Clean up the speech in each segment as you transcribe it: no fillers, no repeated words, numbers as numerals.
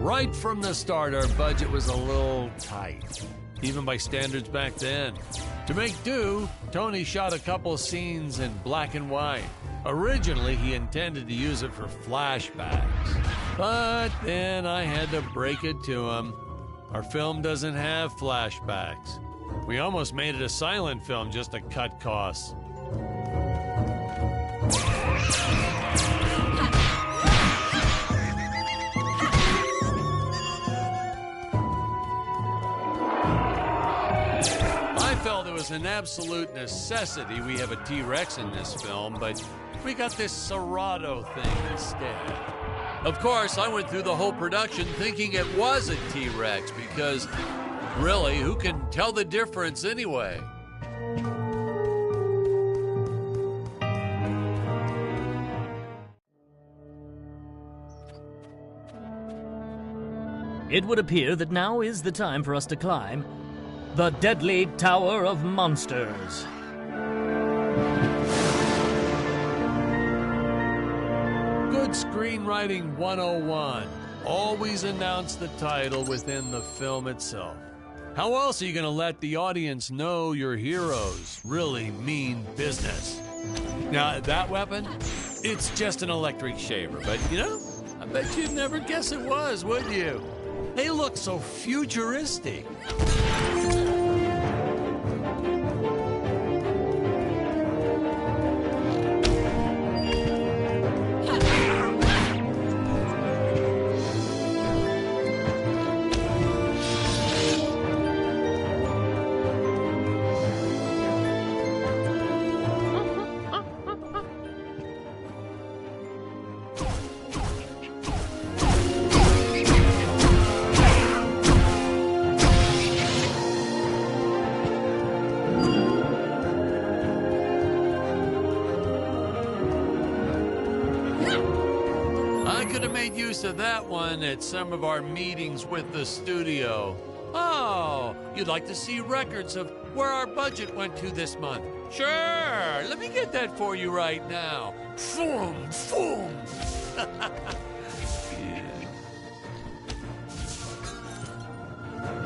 Right from the start, our budget was a little tight, even by standards back then. To make do, Tony shot a couple scenes in black and white. Originally, he intended to use it for flashbacks, but then I had to break it to him. Our film doesn't have flashbacks. We almost made it a silent film just to cut costs. I felt it was an absolute necessity we have a T-Rex in this film, but we got this Serato thing instead. Of course, I went through the whole production thinking it was a T-Rex because, really, who can tell the difference anyway? It would appear that now is the time for us to climb the deadly Tower of Monsters. Good screenwriting 101. Always announce the title within the film itself. How else are you going to let the audience know your heroes really mean business? Now, that weapon, it's just an electric shaver, but you know, I bet you'd never guess it was, would you? They look so futuristic. Of that one at some of our meetings with the studio. Oh, you'd like to see records of where our budget went to this month? Sure, let me get that for you right now. Boom, boom.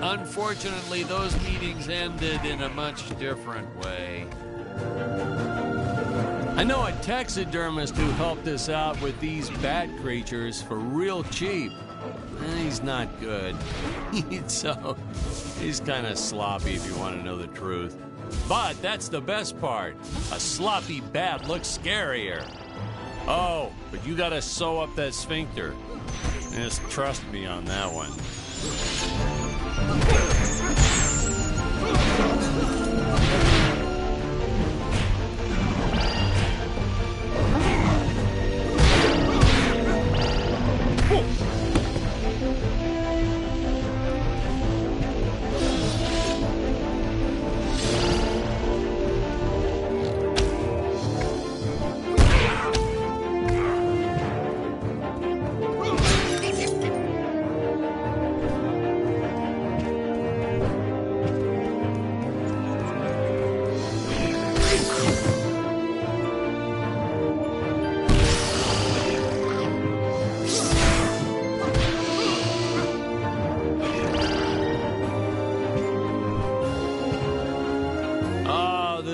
Unfortunately, those meetings ended in a much different way. I know a taxidermist who helped us out with these bat creatures for real cheap. He's not good. So, he's kind of sloppy if you want to know the truth. But that's the best part. A sloppy bat looks scarier. Oh, but you gotta sew up that sphincter. Just trust me on that one.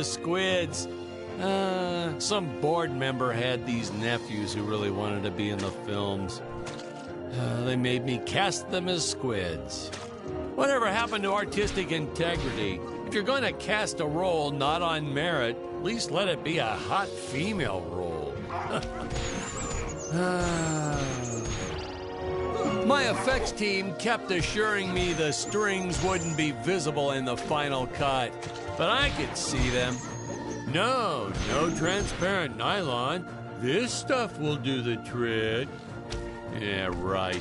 Squids. Some board member had these nephews who really wanted to be in the films. They made me cast them as squids. Whatever happened to artistic integrity? If you're going to cast a role not on merit, at least let it be a hot female role. My effects team kept assuring me the strings wouldn't be visible in the final cut, but I could see them. No transparent nylon. This stuff will do the trick. Yeah, right.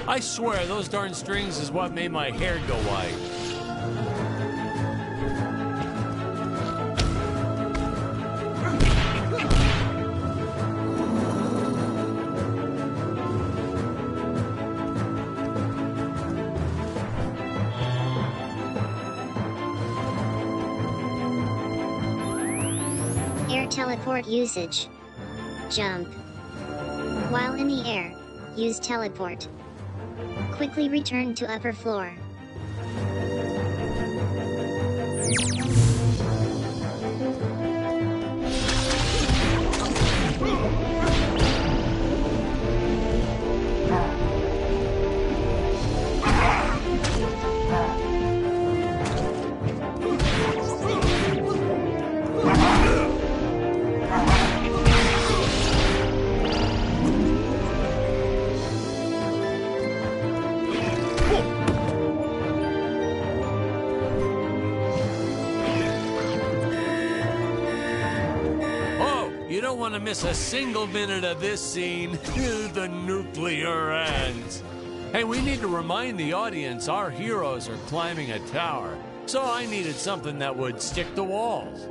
I swear those darn strings is what made my hair go white. Air teleport usage. Jump. While in the air, use teleport. Quickly return to upper floor. You don't want to miss a single minute of this scene. The nuclear ends. Hey, we need to remind the audience our heroes are climbing a tower, so I needed something that would stick to walls.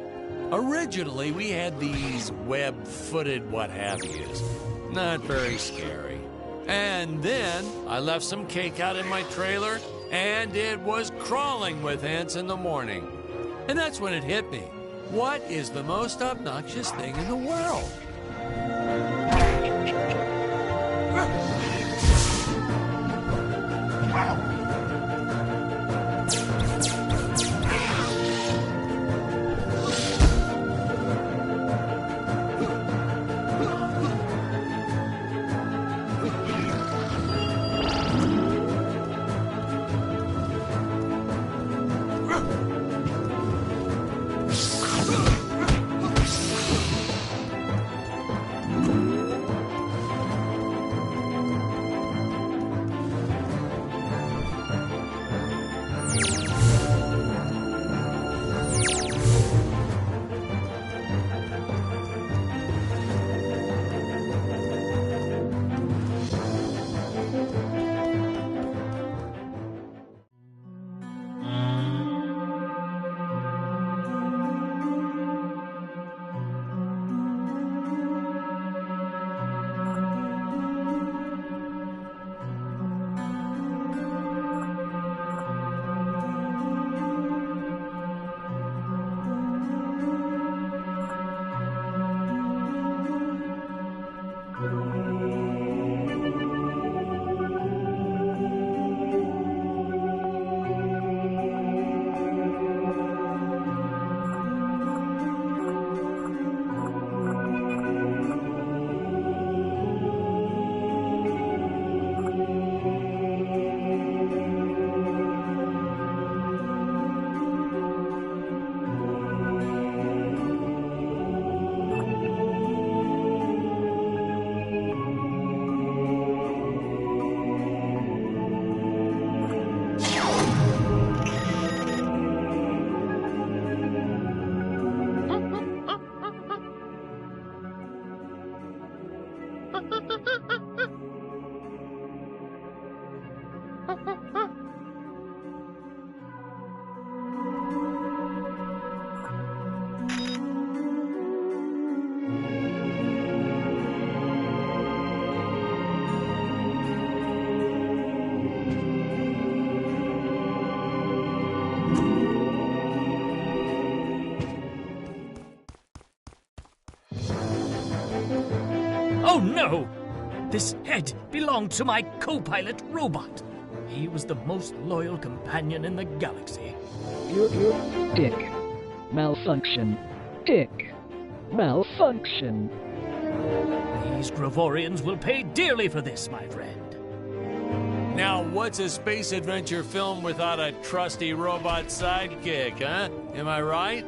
Originally, we had these web-footed what-have-yous. Not very scary. And then I left some cake out in my trailer, and it was crawling with ants in the morning. And that's when it hit me. What is the most obnoxious thing in the world? Oh no! This head belonged to my co-pilot robot. He was the most loyal companion in the galaxy. You dick. Malfunction. Dick. Malfunction. These Gravorians will pay dearly for this, my friend. Now, what's a space adventure film without a trusty robot sidekick, huh? Am I right?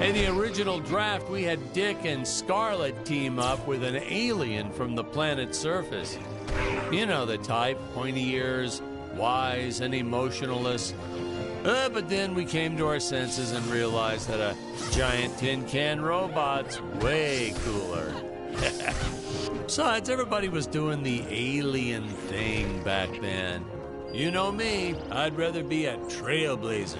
In the original draft, we had Dick and Scarlet team up with an alien from the planet's surface. You know the type, pointy ears, wise and emotionless. But then we came to our senses and realized that a giant tin can robot's way cooler. Besides, everybody was doing the alien thing back then. You know me, I'd rather be a trailblazer.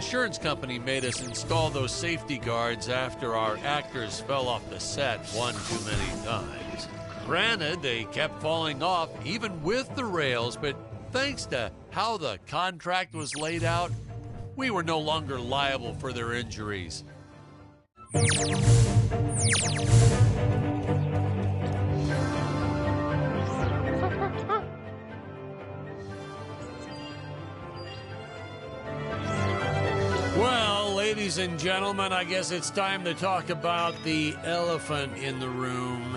insurance company made us install those safety guards after our actors fell off the set one too many times. Granted, they kept falling off even with the rails, but thanks to how the contract was laid out, we were no longer liable for their injuries. Well, ladies and gentlemen, I guess it's time to talk about the elephant in the room.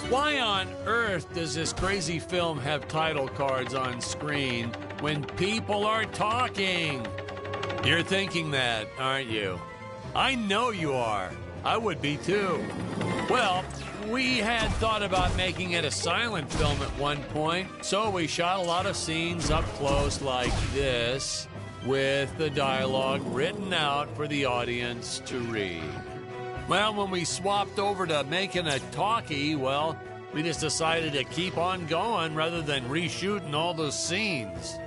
Why on earth does this crazy film have title cards on screen when people are talking? You're thinking that, aren't you? I know you are. I would be too. Well, we had thought about making it a silent film at one point, so we shot a lot of scenes up close like this, with the dialogue written out for the audience to read. Well, when we swapped over to making a talkie, well, we just decided to keep on going rather than reshooting all those scenes.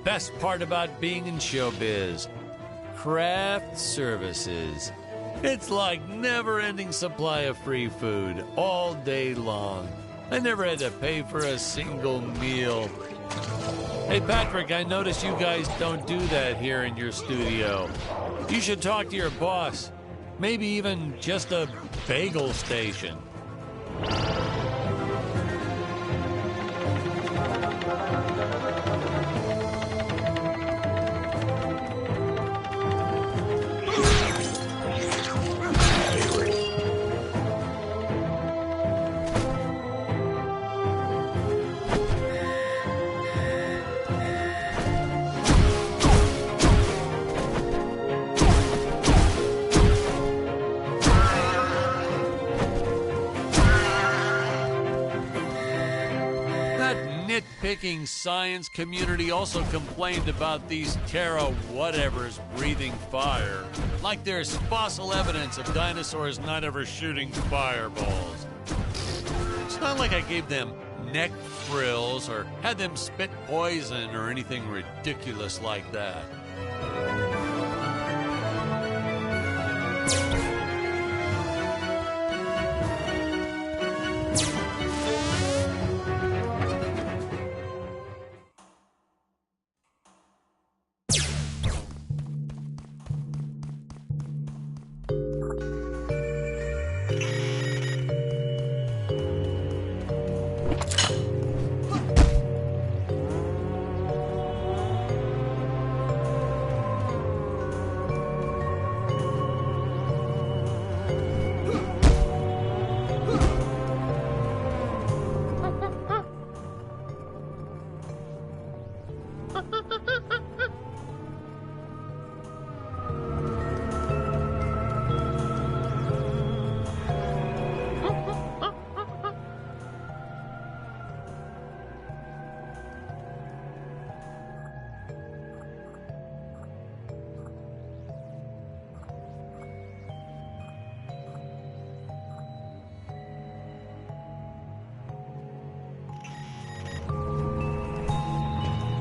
Best part about being in showbiz, craft services. It's like never-ending supply of free food all day long. I never had to pay for a single meal. Hey, Patrick, I notice you guys don't do that here in your studio. You should talk to your boss. Maybe even just a bagel station. Nitpicking science community also complained about these Terra whatevers breathing fire, like there's fossil evidence of dinosaurs not ever shooting fireballs. It's not like I gave them neck frills or had them spit poison or anything ridiculous like that.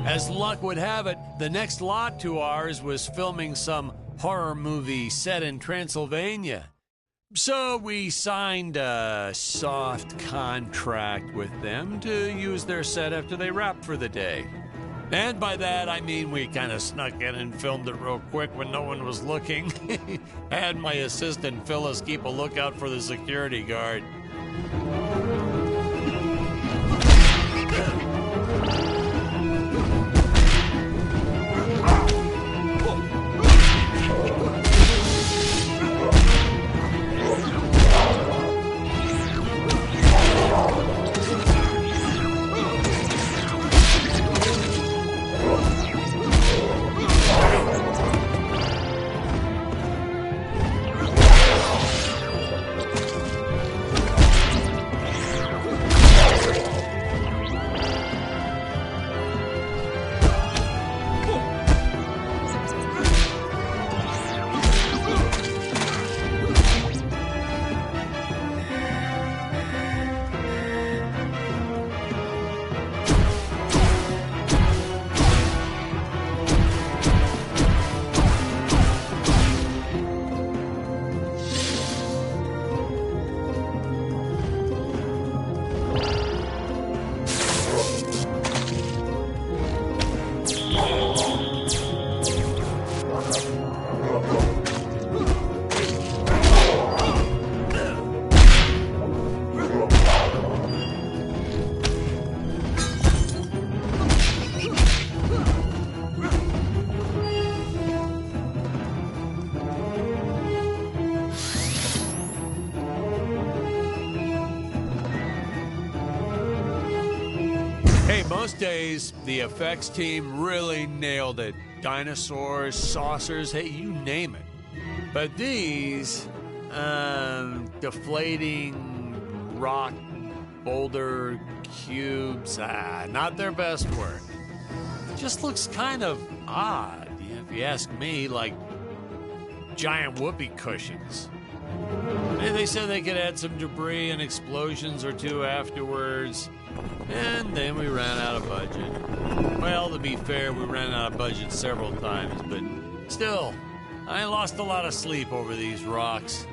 As luck would have it, the next lot to ours was filming some horror movie set in Transylvania. So we signed a soft contract with them to use their set after they wrapped for the day. And by that, I mean we kind of snuck in and filmed it real quick when no one was looking. Had my assistant Phyllis keep a lookout for the security guard. Most days, the effects team really nailed it. Dinosaurs, saucers, hey, you name it. But these, deflating rock, boulder, cubes, not their best work. It just looks kind of odd, if you ask me, like giant whoopee cushions. And they said they could add some debris and explosions or two afterwards. And then we ran out of budget. Well, to be fair, we ran out of budget several times, but still, I lost a lot of sleep over these rocks.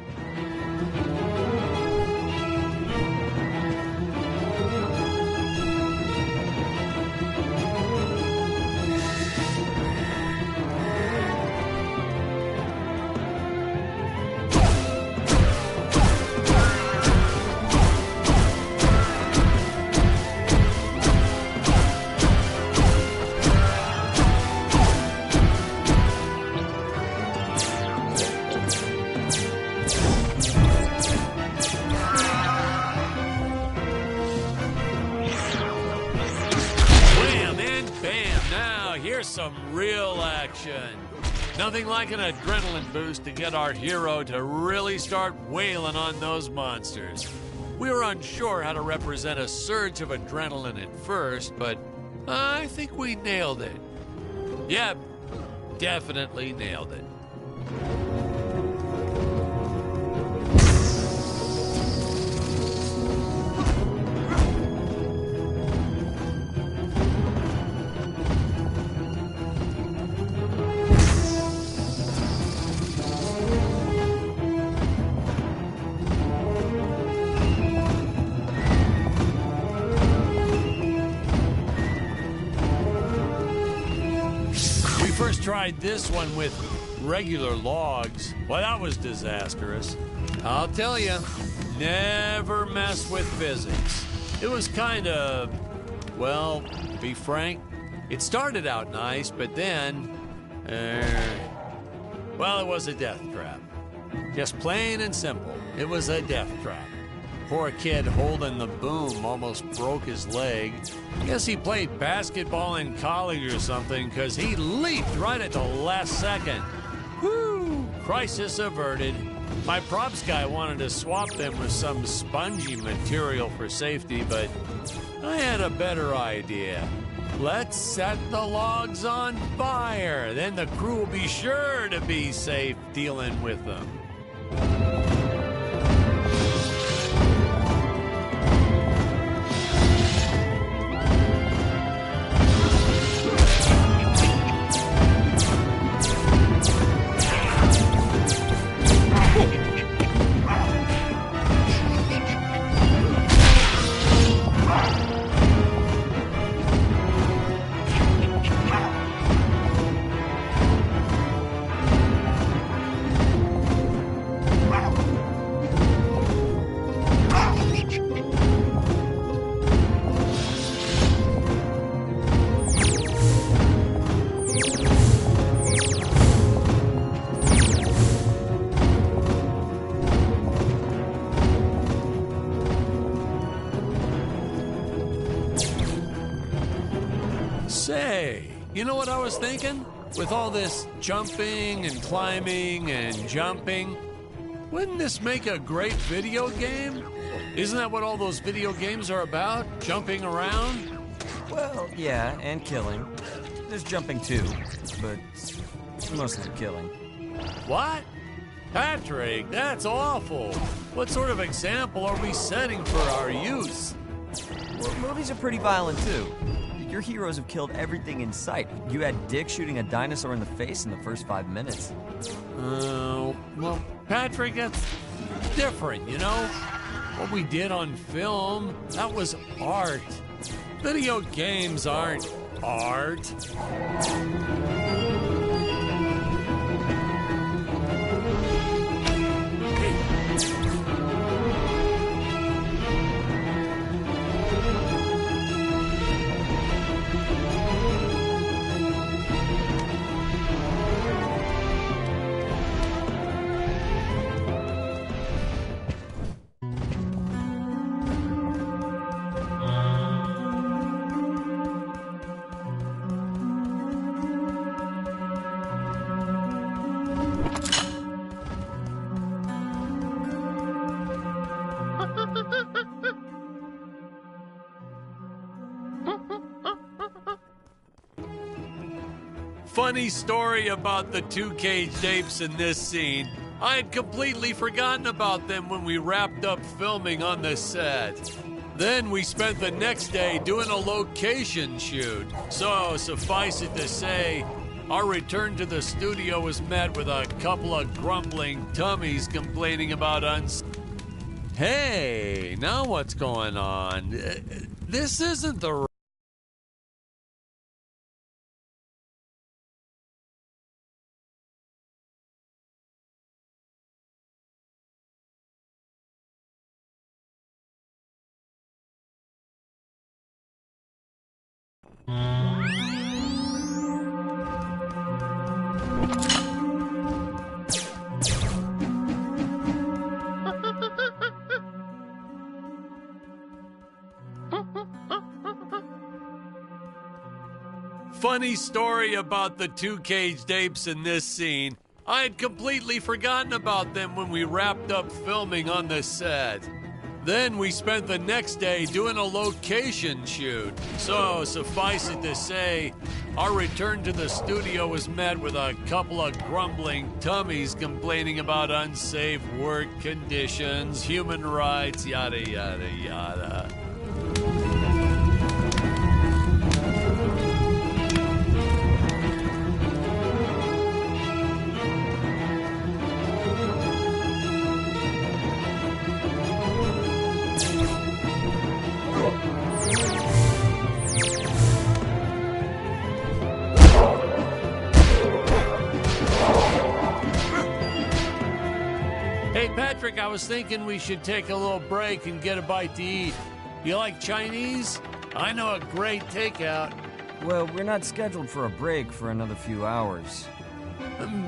Some real action. Nothing like an adrenaline boost to get our hero to really start wailing on those monsters. We were unsure how to represent a surge of adrenaline at first, but I think we nailed it. Yep, definitely nailed it. Tried this one with regular logs. Well, that was disastrous. I'll tell you, never mess with physics. It was kind of, well, to be frank, it started out nice, but then, well, it was a death trap. Just plain and simple, it was a death trap. Poor kid holding the boom almost broke his leg. Guess he played basketball in college or something, because he leaped right at the last second. Whew! Crisis averted. My props guy wanted to swap them with some spongy material for safety, but I had a better idea. Let's set the logs on fire. Then the crew will be sure to be safe dealing with them. You know what I was thinking? With all this jumping and climbing and jumping, wouldn't this make a great video game? Isn't that what all those video games are about? Jumping around? Well, yeah, and killing. There's jumping too, but mostly killing. What? Patrick, that's awful. What sort of example are we setting for our youth? Well, movies are pretty violent too. Your heroes have killed everything in sight. You had Dick shooting a dinosaur in the face in the first 5 minutes. Well, Patrick, that's different, you know? What we did on film, that was art. Video games aren't art. Funny story about the two caged apes in this scene. I had completely forgotten about them when we wrapped up filming on the set. Then we spent the next day doing a location shoot. So, suffice it to say, our return to the studio was met with a couple of grumbling tummies complaining about Hey, now what's going on? This isn't the Funny story about the two caged apes in this scene. I had completely forgotten about them when we wrapped up filming on the set. Then we spent the next day doing a location shoot. So, suffice it to say, our return to the studio was met with a couple of grumbling tummies complaining about unsafe work conditions, human rights, yada, yada, yada. Hey, Patrick, I was thinking we should take a little break and get a bite to eat. You like Chinese? I know a great takeout. Well, we're not scheduled for a break for another few hours.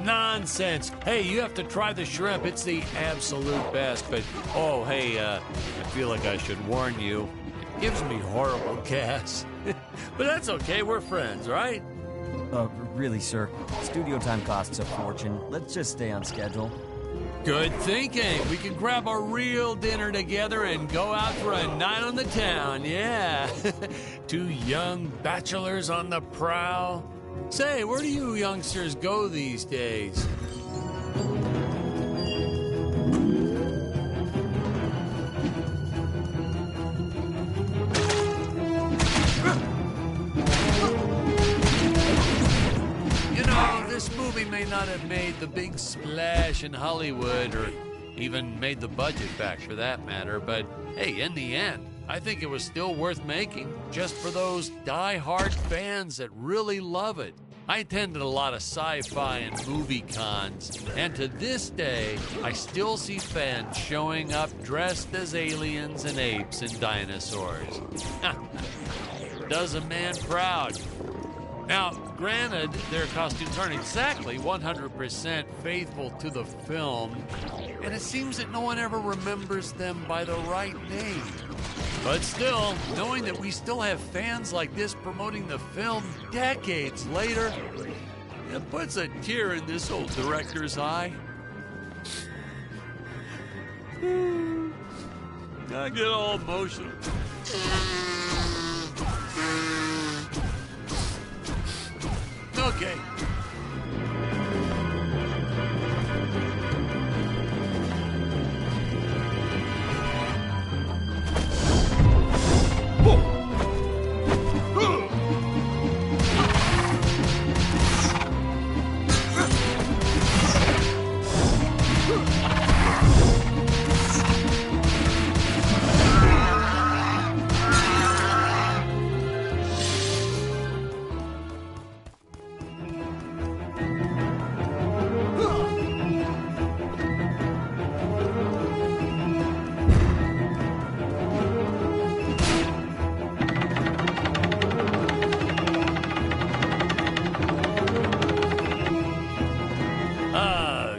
Nonsense. Hey, you have to try the shrimp. It's the absolute best. But, oh, hey, I feel like I should warn you. It gives me horrible gas. But that's okay. We're friends, right? Really, sir. Studio time costs a fortune. Let's just stay on schedule. Good thinking. We can grab a real dinner together and go out for a night on the town, yeah. Two young bachelors on the prowl. Say, where do you youngsters go these days? This movie may not have made the big splash in Hollywood or even made the budget back for that matter, but hey, in the end, I think it was still worth making just for those die-hard fans that really love it. I attended a lot of sci-fi and movie cons, and to this day, I still see fans showing up dressed as aliens and apes and dinosaurs. Does a man proud. Now, granted, their costumes aren't exactly 100% faithful to the film, and it seems that no one ever remembers them by the right name. But still, knowing that we still have fans like this promoting the film decades later, it puts a tear in this old director's eye. I get all emotional. Okay.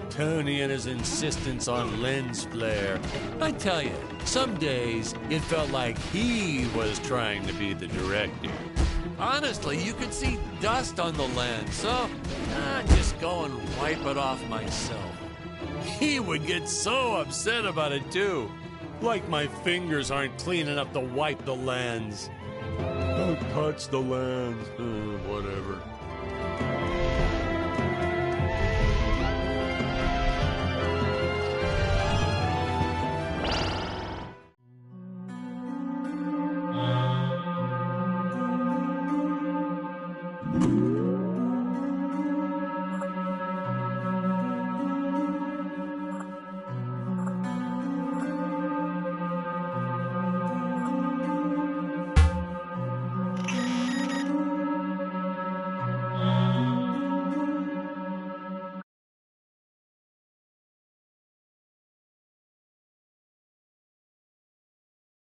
Tony and his insistence on lens flare. I tell you, some days it felt like he was trying to be the director. Honestly, you could see dust on the lens, so I'd just go and wipe it off myself. He would get so upset about it too. Like my fingers aren't clean enough to wipe the lens. Don't touch the lens. Whatever.